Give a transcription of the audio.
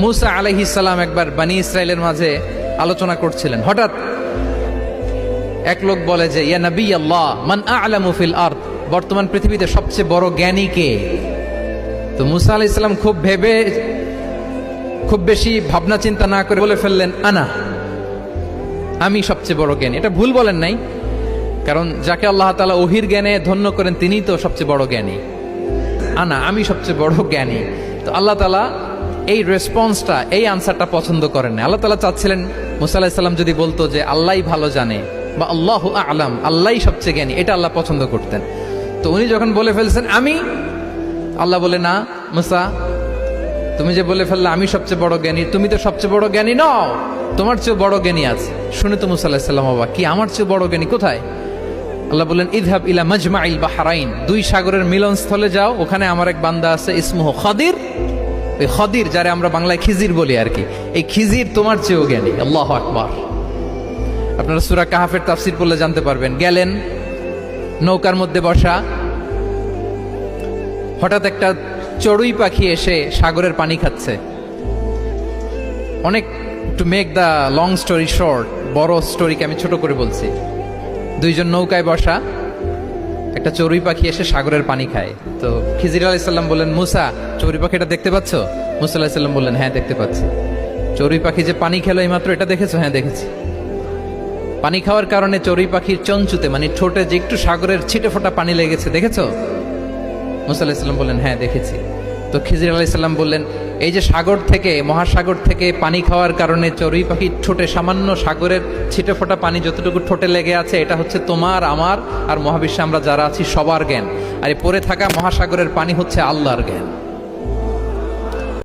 মুসা আলাইহিস সালাম একবার বনি ইসরাইলের মাঝে আলোচনা করছিলেন, হঠাৎ এক লোক বলে যে ইয়া নবী আল্লাহ মান আ'লামু ফিল আরদ, বর্তমান পৃথিবীতে সবচেয়ে বড় জ্ঞানী কে? তো মুসা আলাইহিস সালাম খুব বেশি ভাবনা চিন্তা না করে বলে ফেললেন, আনা, আমি সবচেয়ে বড় জ্ঞানী। এটা ভুল বলেন নাই, কারণ যাকে আল্লাহ তাআলা ওহির জ্ঞানে ধন্য করেন তিনিই তো সবচেয়ে বড় জ্ঞানী। আনা, আমি সবচেয়ে বড় জ্ঞানী। তো আল্লাহ তাআলা এই রেসপন্সটা, এই আনসারটা পছন্দ করেন না। আল্লাহ তাআলা চাচ্ছিলেন মুসা আলাইহিস সালাম যদি বলতো যে আল্লাহই ভালো জানে বা আল্লাহু আ'লাম, আল্লাহই সবচেয়ে জ্ঞানী, এটা আল্লাহ পছন্দ করতেন। তো উনি যখন বলে ফেলছেন আমি, আল্লাহ বলে না মুসা, তুমি যে বলে ফেললে আমি সবচেয়ে বড় জ্ঞানী, তুমি তো সবচেয়ে বড় জ্ঞানী নও, তোমার চেয়ে বড় জ্ঞানী আছে। শুনে তো মুসা আলাইহিস সালাম অবাক, কি আমার চেয়ে বড় জ্ঞানী কোথায়? আল্লাহ বললেন ইযহাব ইলা মাজমাইল বাহরাইন, দুই সাগরের মিলনস্থলে যাও, ওখানে আমার এক বান্দা আছে ইসমুহু খাদির। ওই খাদির, যারে আমরা বাংলায় খিজির বলি আর কি, এই খিজির তোমার চেয়েও জ্ঞানী। আল্লাহু আকবার। আপনারা সূরা কাহাফের তাফসীর পড়লে জানতে পারবেন। গেলেন, নৌকার মধ্যে বসা, হঠাৎ একটা চড়ুই পাখি এসে সাগরের পানি খাচ্ছে। অনেক, to make the long story short, বড় স্টোরিকে আমি ছোট করে বলছি। দুইজন নৌকায় বসা, একটা চড়ুই পাখি এসে সাগরের পানি খায়। তো খিজির আলাইহিস সালাম বললেন, মুসা, চড়ুই পাখিটা দেখতে পাচ্ছ? মুসা আলাইহিস সালাম বললেন, হ্যাঁ দেখতে পাচ্ছি। চড়ুই পাখি যে পানি খেলো এইমাত্র, এটা দেখেছো? হ্যাঁ দেখেছি। পানি খাওয়ার কারণে চড়ুই পাখির চঞ্চুতে, মানে ঠোঁটে যে একটু সাগরের ছিটে ফোটা পানি লেগেছে, দেখেছো? মুসা আলাইহিস সালাম বললেন, হ্যাঁ দেখেছি। তো খিজির আলাইহিস সালাম বললেন, এই যে সাগর থেকে, মহাসাগর থেকে পানি খাওয়ার কারণে চড়ুই পাখির ঠোঁটে সামান্য সাগরের ছিটে ফোটা পানি যতটুকু ঠোঁটে লেগে আছে, এটা হচ্ছে তোমার, আমার আর মহাবিশ্বে আমরা যারা আছি সবার জ্ঞান। আর এই পড়ে থাকা মহাসাগরের পানি হচ্ছে আল্লাহর জ্ঞান।